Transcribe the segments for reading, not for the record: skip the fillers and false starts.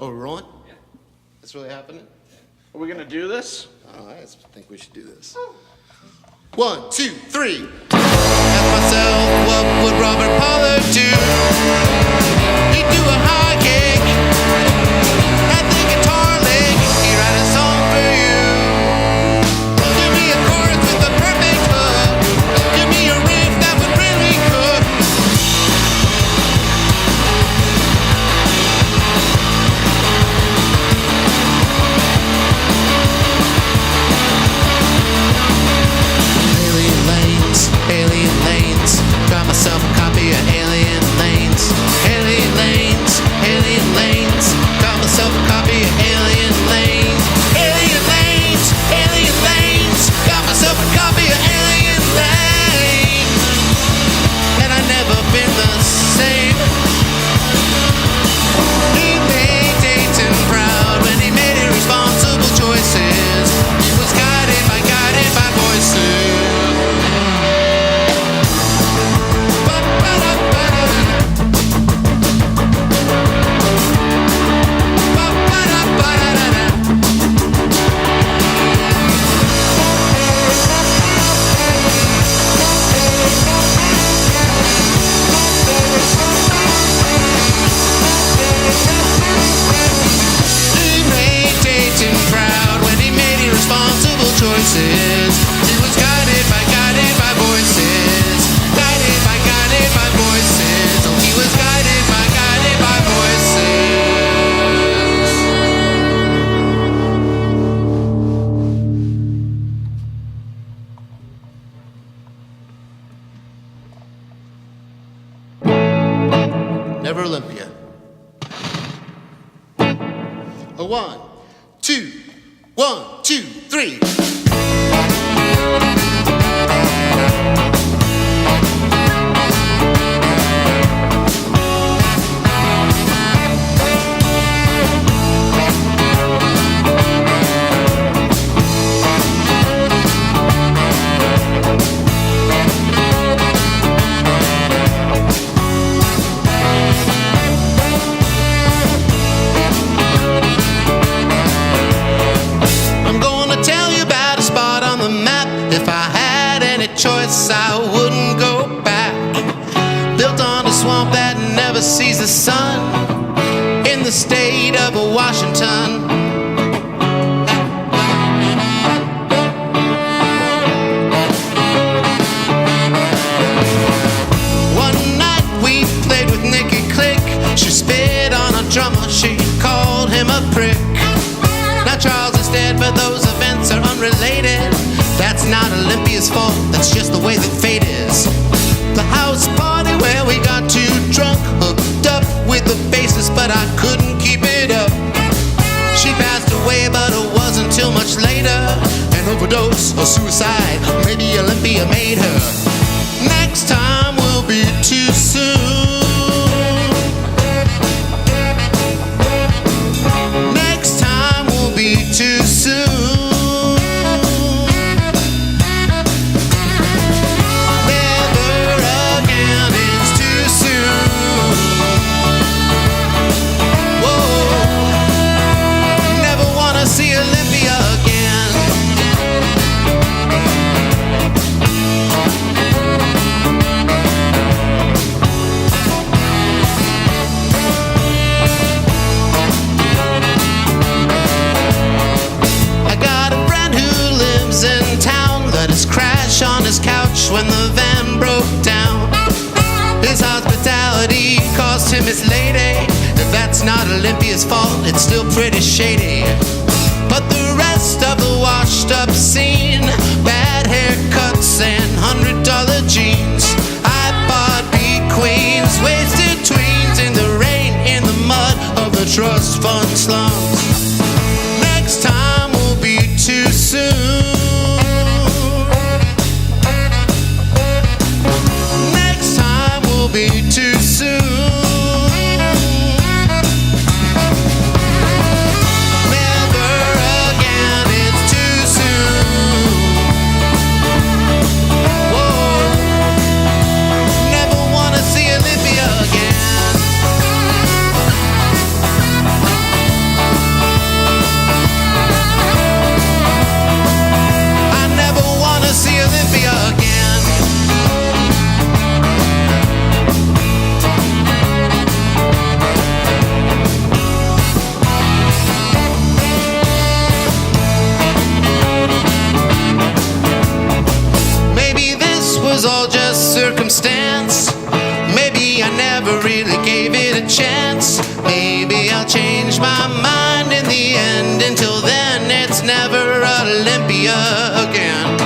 Oh, we're rolling? Yeah. That's really happening? Are we gonna do this? Oh, I think we should do this. 1, 2, 3. Ask myself, what would Robert Pollard do? He'd do a high kick at the guitar lick. He'd write a song for you. Give me a chorus with the perfect hook. Give me a riff that would really cook. Alien lanes, got myself a copy of Alien Lanes. Alien lanes, got myself a copy of Alien Lanes. Alien lanes, got myself a copy of Alien Lanes. And I never been the same. He made Dayton proud when he made irresponsible choices. He was guided by voices. Choices. He was guided by voices. Guided by voices. Oh, he was guided by voices. Never Olympia. A 1, 2, 1, 2, 3. Choice, I wouldn't go back. Built on a swamp that never sees the sun, in the state of Washington. One night we played with Nicky Click. She spit on a drummer, she called him a prick. Now Charles is dead, but those events are unrelated. That's not Olympia's fault, that's just the way that fate is. The house party where we got too drunk, hooked up with the bassist, but I couldn't keep it up. She passed away, but it wasn't till much later. An overdose or suicide, maybe Olympia made her. Next time will be too soon. Next time will be too soon. On his couch when the van broke down. His hospitality cost him his lady. If that's not Olympia's fault, it's still pretty shady. But the rest of the washed up scene, bad haircuts and $100 jeans, iPod beat queens, wasted tweens in the rain, in the mud of the trust fund slums. Next time will be too soon. Be too soon. Never again, it's too soon. Whoa, never wanna see Olympia again. gave it a chance. Maybe I'll change my mind in the end. Until then, it's never Olympia again.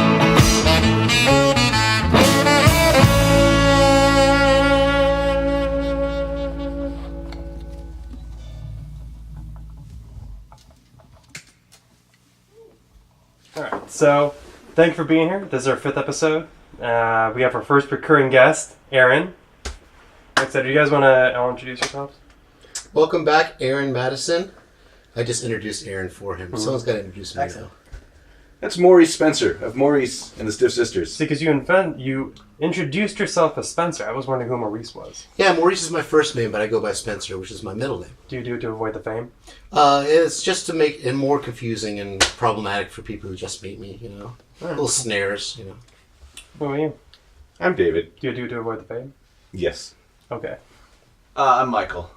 Alright, so thank you for being here. This is our 5th episode. We have our first recurring guest, Aaron. Like I said, do you guys want to introduce yourselves? Welcome back, Aaron Madison. I just introduced Aaron for him. Someone's got to introduce me now. That's Maurice Spencer of Maurice and the Stiff Sisters. See, because you introduced yourself as Spencer. I was wondering who Maurice was. Yeah, Maurice is my first name, but I go by Spencer, which is my middle name. Do you do it to avoid the fame? It's just to make it more confusing and problematic for people who just meet me, you know. Little snares, you know. What about you? I'm David. Do you do it to avoid the fame? Yes. Okay. I'm Michael.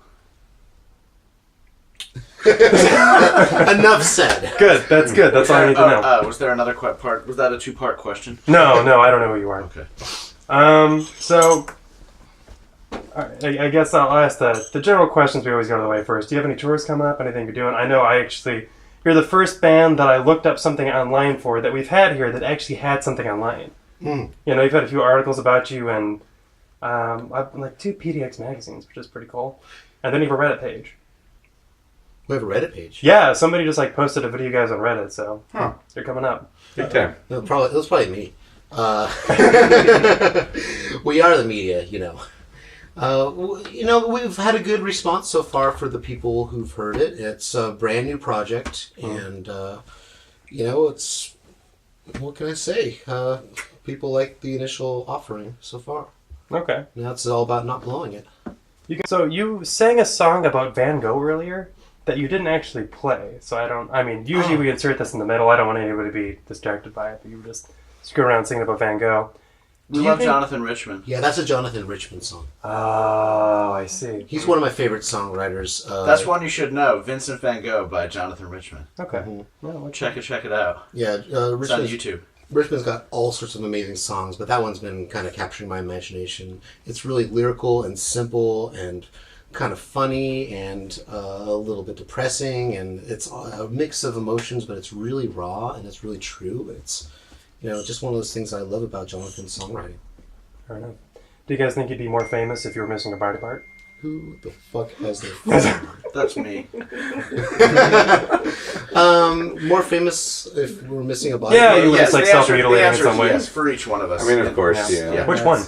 Enough said. Good. That's good. That's all I need to know. Was there another part? Was that a 2-part question? No, I don't know who you are. Okay. So I guess I'll ask the general questions we always go to the way first. Do you have any tours coming up? Anything you're doing? I know you're the first band that I looked up something online for that we've had here that actually had something online. You know, you've had a few articles about you and like 2 PDX magazines, which is pretty cool. And then you have a Reddit page. We have a Reddit page. Yeah, somebody just posted a video of you guys on Reddit, so you're coming up. Big time. No, it was probably me. We are the media, you know. We've had a good response so far for the people who've heard it. It's a brand new project, and it's, what can I say? People like the initial offering so far. Okay. Now it's all about not blowing it. So you sang a song about Van Gogh earlier that you didn't actually play. So usually we insert this in the middle. I don't want anybody to be distracted by it, but you were just screwing around singing about Van Gogh. We love Jonathan Richman. Yeah, that's a Jonathan Richman song. Oh, I see. He's one of my favorite songwriters. That's one you should know. Vincent Van Gogh by Jonathan Richman. Okay. Well, check it out. Yeah, It's on Richman's, YouTube. Richman's got all sorts of amazing songs, but that one's been kind of capturing my imagination. It's really lyrical and simple and kind of funny and a little bit depressing, and it's a mix of emotions, but it's really raw and it's really true. It's just one of those things I love about Jonathan's songwriting. Fair enough. Do you guys think you'd be more famous if you were missing a body part? Who the fuck has their phone? That's me. More famous if we're missing a body Yeah, part? you were just self-mutilating in some way. Yes, for each one of us. I mean, of course, Yeah. yeah. Which one?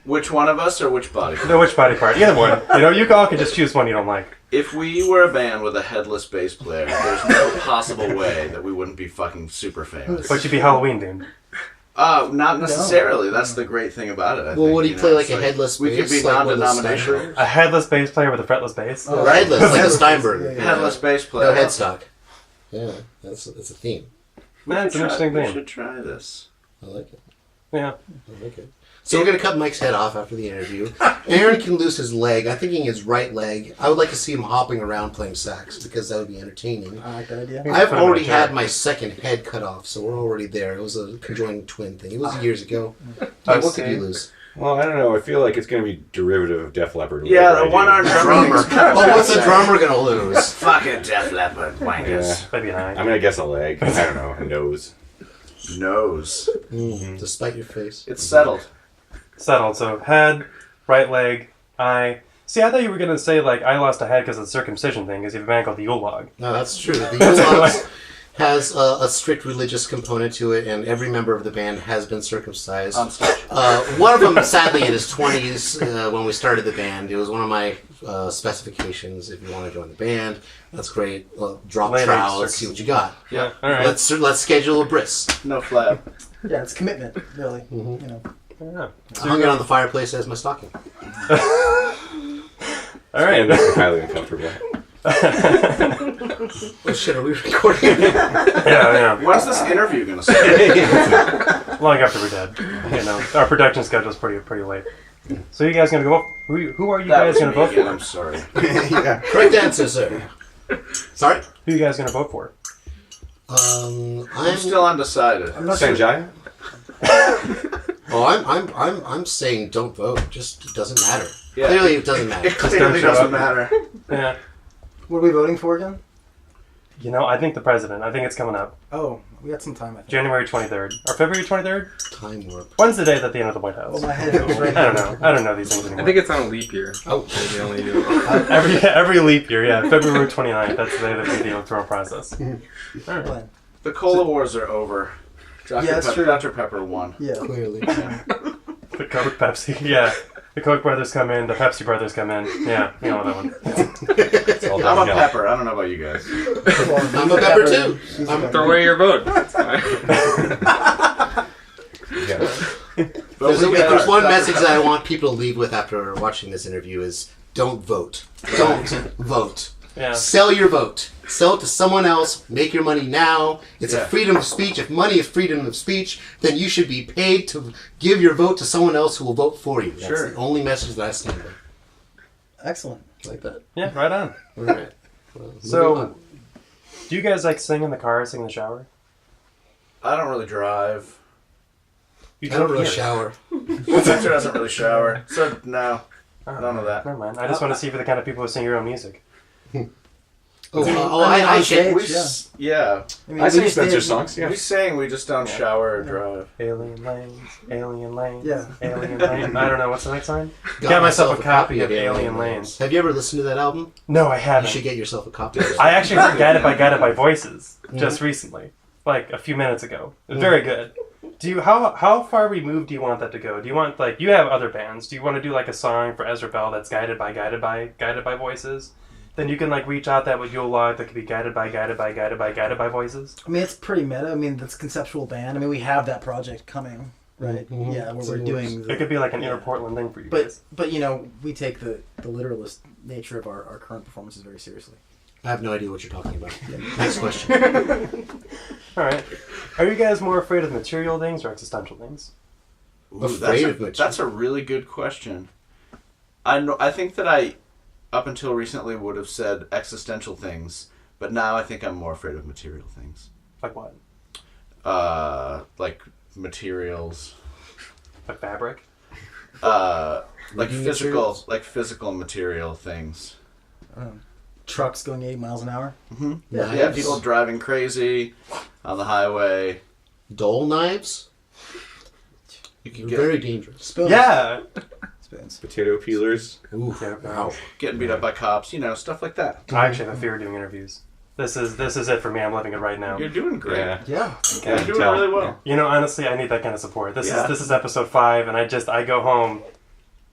Which one of us or which body? No, which body part? Either one. You all can just choose one you don't like. If we were a band with a headless bass player, there's no possible way that we wouldn't be fucking super famous. But you'd be Halloween themed. Not necessarily. That's the great thing about it. I think, Well, what do you play, like a headless We could bass, be like with a non-denominational. Steinberg? A headless bass player with a fretless bass? Headless, like a Steinberg. Headless bass player. No headstock. Yeah, that's a theme. Man, it's an interesting We thing. should try this. I like it. Yeah. I like it. So we're going to cut Mike's head off after the interview. Aaron can lose his leg. I'm thinking his right leg. I would like to see him hopping around playing sax because that would be entertaining. I like that idea. I've already had my second head cut off, so we're already there. It was a conjoined twin thing. It was years ago. Mike, what could you lose? Well, I don't know. I feel like it's going to be derivative of Def Leppard. or Yeah, whatever the I do. one-armed drummer. Oh, what's the drummer going to lose? Fucking Def Leppard, wankers. Yeah. Maybe an eye. I'm going to guess a leg. I don't know. A nose. Nose. Despite your face. It's settled. Settled. So head, right leg, eye. See, I thought you were going to say, I lost a head because of the circumcision thing, because you have a man called the Yule log. No, that's true. The Yule has a strict religious component to it, and every member of the band has been circumcised. On stage. One of them, sadly, in his 20s, when we started the band. It was one of my specifications. If you want to join the band, that's great. Drop Later, trowel. Let's see what you got. Yeah. All right. Let's schedule a bris. No flab. Yeah, it's commitment, really. Yeah. I hung it on the fireplace as my stocking. All right. And that's highly uncomfortable. Oh shit, are we recording? Yeah. When's this interview going to start? Long after we're dead. Our production schedule's pretty late. So you guys gonna go? Who are you That guys was gonna me vote again, for? I'm sorry. Correct answer, sir. Sorry? Who you guys gonna vote for? I'm still undecided. Sanjaya? Oh, I'm saying don't vote. Just it doesn't matter. Yeah. Clearly, it doesn't matter. It clearly show doesn't up. matter. Yeah. What are we voting for again? You know, I think the president. I think it's coming up. Oh, we got some time, I think. January 23rd. Or February 23rd? Time warp. When's the day that they enter the White House? Oh, my head is right I don't know. I don't know these things I anymore. think it's on a leap year. Oh. They only do it. every leap year, yeah. February 29th. That's the day that we do the electoral process. Plan. The cola wars are over. Dr. Yeah, that's true. Dr. Pepper won. Yeah. Clearly. The Coke, Pepsi, yeah. The Koch brothers come in, the Pepsi brothers come in. Yeah, you know that one. It's all I'm a done, yeah. pepper. I don't know about you guys. I'm a pepper too. Throw away your vote. That's fine. But If we got there's one Dr. message Pepper. that I want people to leave with after watching this interview is don't vote. Don't vote. Yeah. Sell your vote. Sell it to someone else. Make your money now. It's a Yeah. freedom of speech. If money is freedom of speech, then you should be paid to give your vote to someone else who will vote for you. That's Sure. the only message that I stand by. Excellent. Like that. Yeah, right on. All right. Well, So- moving on. Do you guys like sing in the car, sing in the shower? I don't really drive. You I don't really hear. shower. My sister doesn't really shower. So, no. Oh, None of that. Never mind. I just want to see if you're the kind of people who sing your own music. I stage, We yeah. yeah. I mean, I we sing just Spencer did- songs. Yeah. We sing, we just don't shower or drive. Alien lanes, alien lanes, Yeah. alien lanes. I don't know. What's the next line? Got myself a copy of Alien Lanes. Have you ever listened to that album? No, I You haven't. should get yourself a copy. I actually heard Guided by Voices just recently, like a few minutes ago. It's very good. Do you how far removed do you want that to go? Do you want like you have other bands? Do you want to do like a song for Ezra Bell that's guided by voices? Then you can like reach out that with Yule Log that could be guided by voices. I mean, it's pretty meta. I mean, that's conceptual band. I mean, we have that project coming, right? Mhm. Yeah, where So we're it doing. It The, could be like an inner Yeah. Portland thing for you but guys. you know, we take the literalist nature of our current performances very seriously. I have no idea what you're talking about. Next question. All right. Are you guys more afraid of material things or existential things? Ooh, Afraid of which? that's a really good question. I think that I, up until recently, would have said existential things, but now I think I'm more afraid of material things. Like what? Like materials, Like fabric? like Reading physical material things. Trucks going 80 miles an hour. Mm-hmm. Knives. Yeah, people driving crazy on the highway. Dull knives? You They're can get very dangerous. Spoons. Yeah. Spoons. Potato peelers. Ooh, Yeah, wow. getting beat up by cops. Stuff like that. I actually have a fear of doing interviews. This is it for me. I'm living it right now. You're doing great. Yeah. Yeah. You're doing really well. You know, honestly, I need that kind of support. This Yeah. is episode 5, and I go home.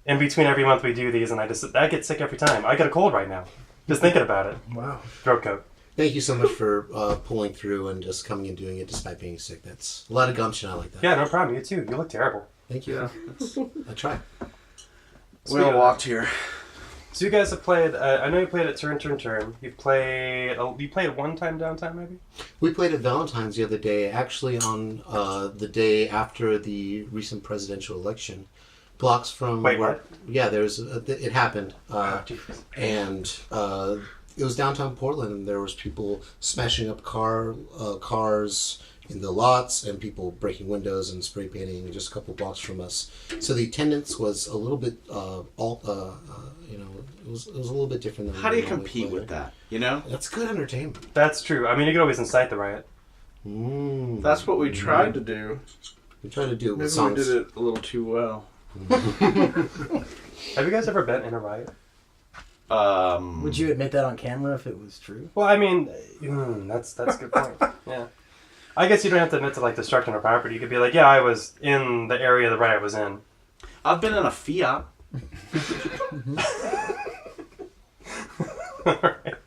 In between every month we do these, and I get sick every time. I get a cold right now, just thinking about it. Wow. Throat coat. Thank you so much for pulling through and just coming and doing it despite being sick. That's a lot of gumption. I like that. Yeah, no problem. You too. You look terrible. Thank you. I try. We all walked here. So you guys have played. I know you played at Turn. You played one time downtown, maybe. We played at Valentine's the other day, actually on the day after the recent presidential election. Blocks from Wait, where, what? Yeah, it happened, Jesus. and it was downtown Portland, and there was people smashing up cars in the lots, and people breaking windows and spray painting just a couple blocks from us. So the attendance was a little bit, it was a little bit different than. How do we you normally compete play. with that? That's good entertainment. That's true. I mean, you could always incite the riot. That's what we tried to do. We try to do it Maybe with songs. we did it a little too well. Have you guys ever been in a riot? Would you admit that on camera if it was true? Well, I mean, that's a good point. Yeah. I guess you don't have to admit to like destructing a property. You could be like, yeah, I was in the area the riot was in. I've been in a Fiat.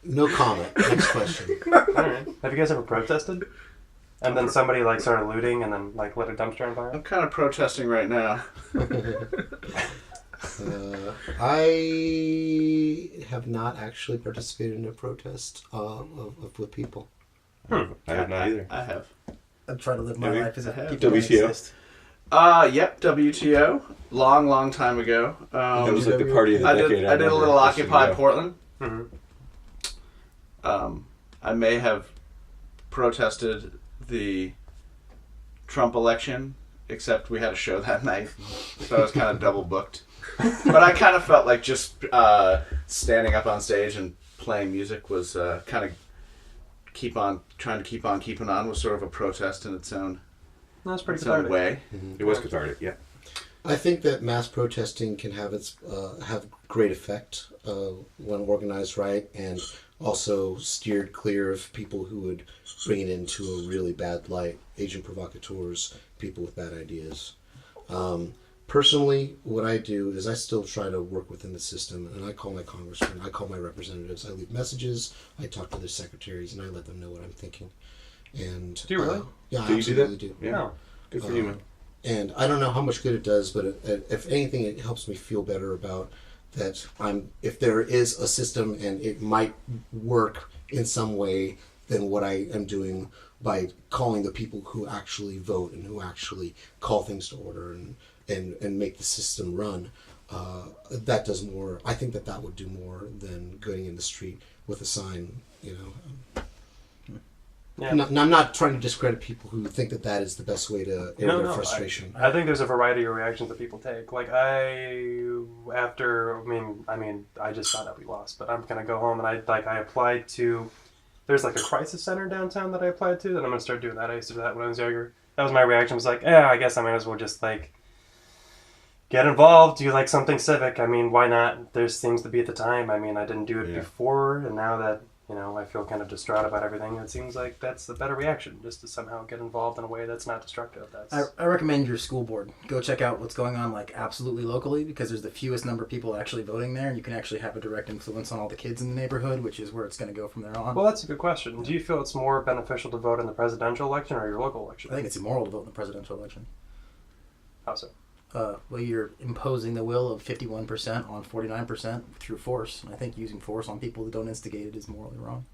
No comment. Next question. Alright. Have you guys ever protested? And then somebody like started looting and then like lit a dumpster on fire? I'm kind of protesting right now. I have not actually participated in a protest with people. I have not either. I have. I've tried to live my Maybe. life as I have. if people don't WTO. exist. Yep, WTO. Long time ago. That was like the party of the I decade. did a remember little listening Occupy to. Portland. Mm-hmm. I may have protested the Trump election, except we had a show that night, so I was kind of double booked. But I kind of felt like just standing up on stage and playing music was kind of trying to keep on keeping on was sort of a protest in its own, That's pretty own cathartic. way. It was cathartic, yeah. I think that mass protesting can have great effect when organized right, and also steered clear of people who would bring it into a really bad light, agent provocateurs, people with bad ideas. Personally, what I do is I still try to work within the system, and I call my congressmen, I call my representatives, I leave messages, I talk to their secretaries, and I let them know what I'm thinking. And Do you really? Yeah, I Do you do absolutely that? do. Yeah. Oh. Good for you, man. And I don't know how much good it does, but if anything, it helps me feel better about that if there is a system and it might work in some way than what I am doing by calling the people who actually vote and who actually call things to order and make the system run. That does more. I think that would do more than going in the street with a sign, Yeah. I'm not trying to discredit people who think that is the best way to air their frustration. I think there's a variety of reactions that people take. Like I just found out we lost, but I'm gonna go home and I applied to. There's like a crisis center downtown that I applied to, and I'm gonna start doing that. I used to do that when I was younger. That was my reaction. Was like, I guess I might as well just like get involved, do like something civic. I mean, why not? There's things to be at the time. I mean, I didn't do it before, and now that I feel kind of distraught about everything. It seems like that's the better reaction, just to somehow get involved in a way that's not destructive. I recommend your school board. Go check out what's going on, like, absolutely locally, because there's the fewest number of people actually voting there, and you can actually have a direct influence on all the kids in the neighborhood, which is where it's going to go from there on. Well, that's a good question. Do you feel it's more beneficial to vote in the presidential election or your local election? I think it's immoral to vote in the presidential election. How so? Well, you're imposing the will of 51% on 49% through force. And I think using force on people who don't instigate it is morally wrong.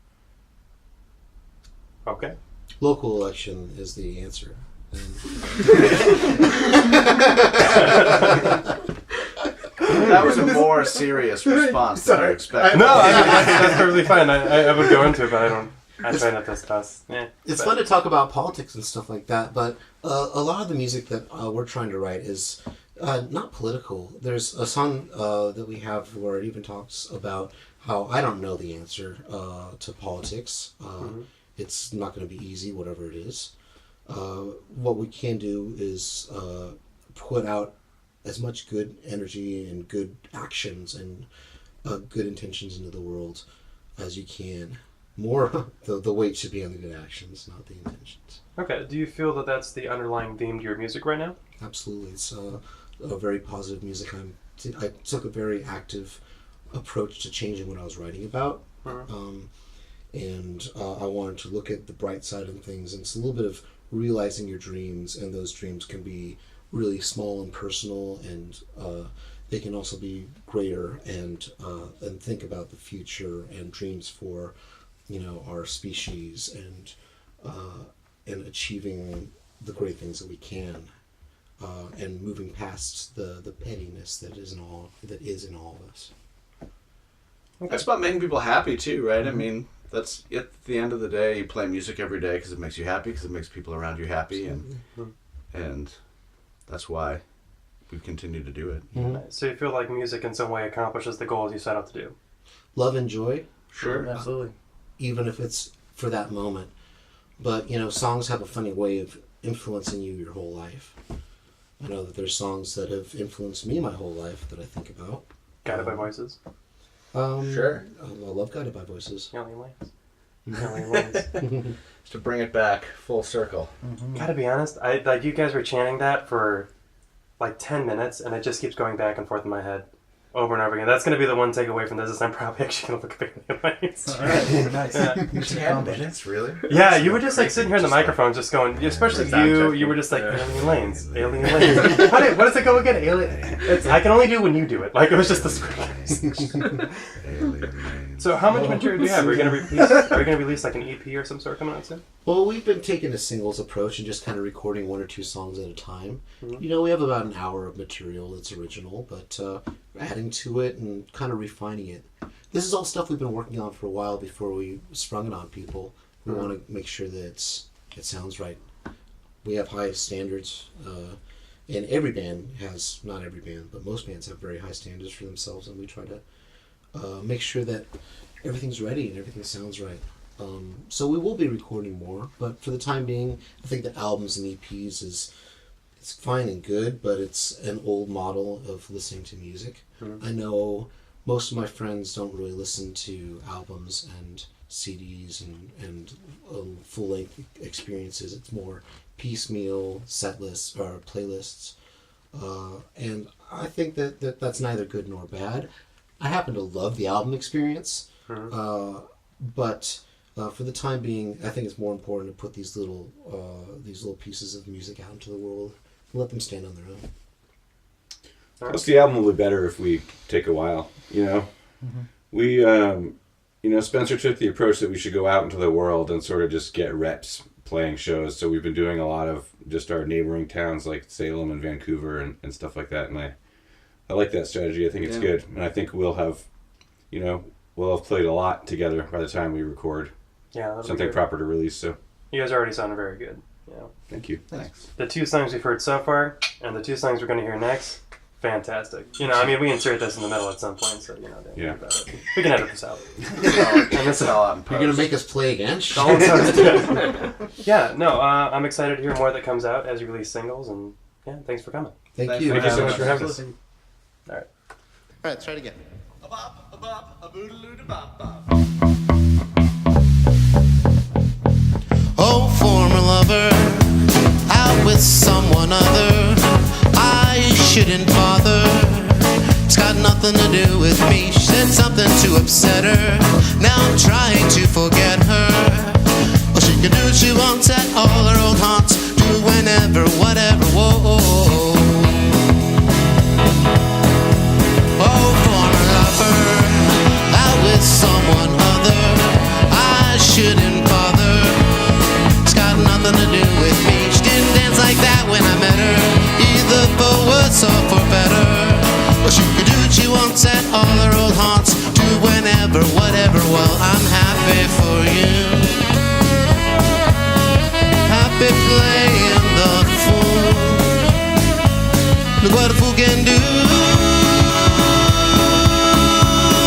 Okay. Local election is the answer. That was a more serious response than I expected. No, that's perfectly fine. I would go into it, but I try not to discuss. It's fun to talk about politics and stuff like that, but a lot of the music that we're trying to write is not political. There's a song that we have where it even talks about how I don't know the answer to politics. It's not going to be easy, whatever it is. What we can do is put out as much good energy and good actions and good intentions into the world as you can. More, the weight should be on the good actions, not the intentions. Okay. Do you feel that that's the underlying theme to your music right now? Absolutely. It's a very positive music. I took a very active approach to changing what I was writing about. And I wanted to look at the bright side of things. And it's a little bit of realizing your dreams, and those dreams can be really small and personal, and they can also be greater, and think about the future and dreams for our species and achieving the great things that we can, and moving past the pettiness that is in all of us. Okay. It's about making people happy too, right? I mean, that's at the end of the day. You play music every day because it makes you happy, because it makes people around you happy, and that's why we continue to do it. So you feel like music in some way accomplishes the goals you set out to do? Love and joy. Sure. Absolutely. Even if it's for that moment. But, songs have a funny way of influencing you your whole life. I know that there's songs that have influenced me my whole life that I think about. Guided by Voices? Sure. I love Guided by Voices. Alien Lanes. To bring it back full circle. Gotta be honest, you guys were chanting that for like 10 minutes, and it just keeps going back and forth in my head over and over again. That's going to be the one takeaway from this, is I'm probably actually going to look at Alien Lanes. All right. Nice. 10 minutes, really? Yeah, you were just like sitting here in the microphone just going, especially you were just like, Alien Lanes. What does it go again? I can only do when you do it. Like, it was just the script. So how much material do you have? Are you going to release like an EP or some sort coming out soon? Well, we've been taking a singles approach and just kind of recording 1 or 2 songs at a time. We have about an hour of material that's original, but adding to it and kind of refining it. This is all stuff we've been working on for a while before we sprung it on people. We want to make sure that it sounds right. We have high standards, And every band has, not every band, but most bands have very high standards for themselves, and we try to make sure that everything's ready and everything sounds right. So we will be recording more, but for the time being, I think the albums and EPs it's fine and good, but it's an old model of listening to music. Mm-hmm. I know most of my friends don't really listen to albums and CDs and full-length experiences. It's more piecemeal set lists or playlists, and I think that's neither good nor bad. I happen to love the album experience, but for the time being, I think it's more important to put these little pieces of music out into the world and let them stand on their own. Plus, the album will be better if we take a while. We Spencer took the approach that we should go out into the world and sort of just get reps playing shows. So we've been doing a lot of just our neighboring towns like Salem and Vancouver and stuff like that. And I like that strategy. I think it's good. And I think we'll have played a lot together by the time we record something proper to release. So you guys already sounded very good. Thank you. Thanks. The 2 songs we've heard so far and the 2 songs we're going to hear next, fantastic. We insert this in the middle at some point, so don't worry about it. We can edit this out. And this all out in post. You're gonna make us play again? I'm excited to hear more that comes out as you release singles, and thanks for coming. Thank you. Thank you so much for having us. All right, let's try it again. Oh, former lover, out with someone other. I shouldn't bother. It's got nothing to do with me. She said something to upset her. Now I'm trying to forget her. Well, she can do what she wants at all her old haunts. Do it whenever, whatever. Whoa. Oh, former lover, out with someone other. I shouldn't bother. It's got nothing to do with me. She didn't dance like that when I met her, either for worse or for better. Well, she can do what she wants at all her old haunts. Do whenever, whatever. Well, I'm happy for you. Happy playing the fool. Look what a fool can do.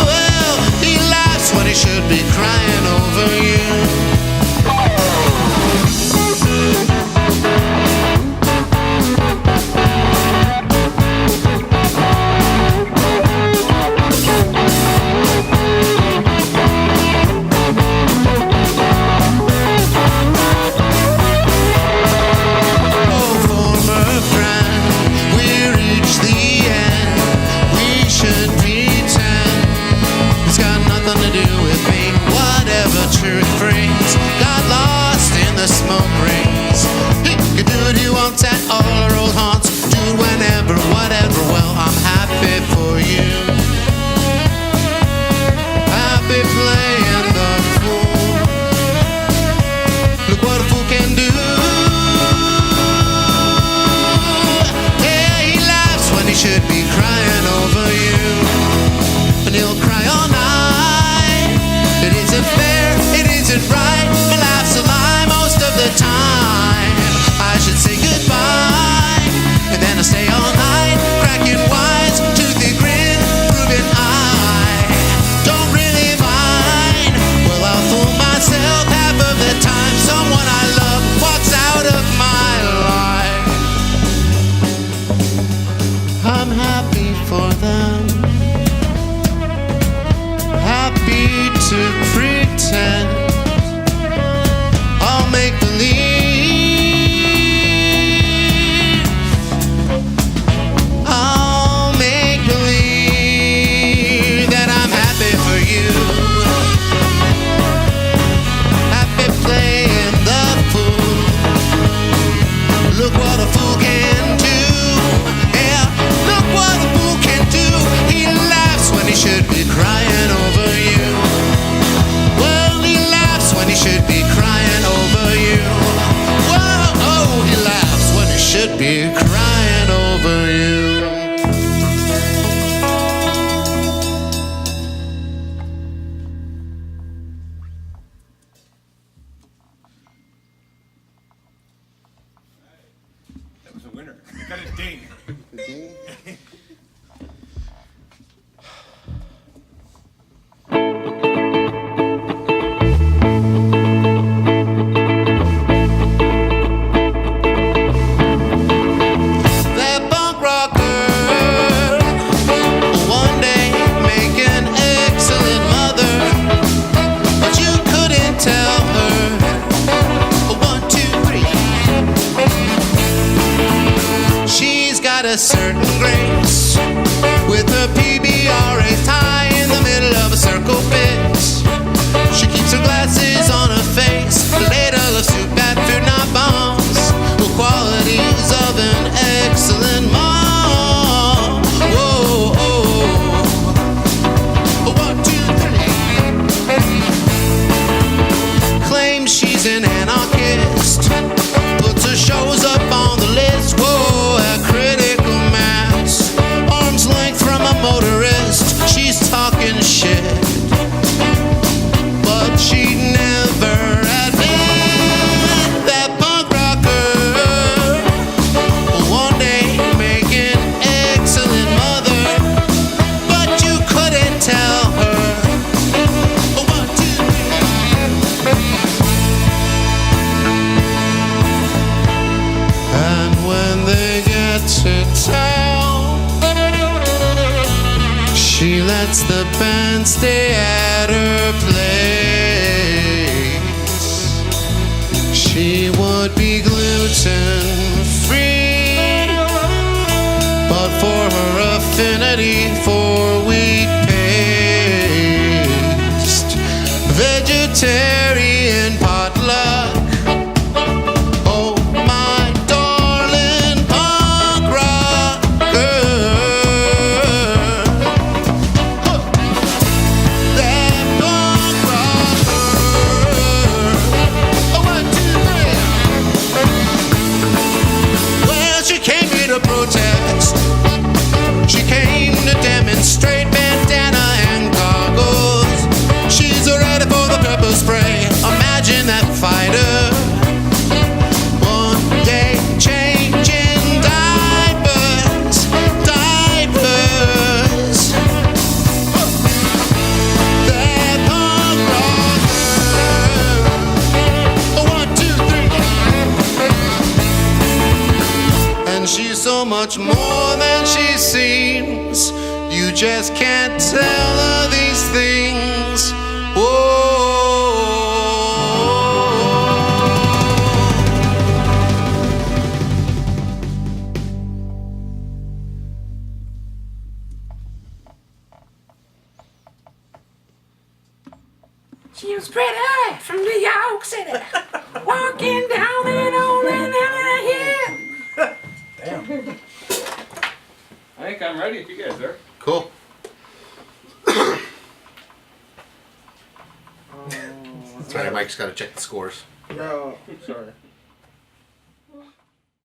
Well, he laughs when he should be crying over you. At all our old haunts, do it whenever, whatever. Well, I'm happy for you. Happy playing the fool. Look what a fool can do. Yeah, he laughs when he should be crying over you. And he'll cry all night. It isn't fair, it isn't right. gluten free, but for her affinity for wheat paste, vegetarian potluck. Oh, my darling punk rocker, that punk rocker. Oh, 1, 2, 3. Well, she came here to protest. She came to demonstrate bandana and goggles. She's ready for the pepper spray. Imagine that fighter. One day changing diapers, diapers. That punk rocker. 1, 2, 3. And she's so much more than she seems. You just can't tell her these things. Whoa. She was pretty from New York City, walking down that old hill. Damn. I think I'm ready if you guys are. Cool. Sorry, Mike's got to check the scores. No, sorry.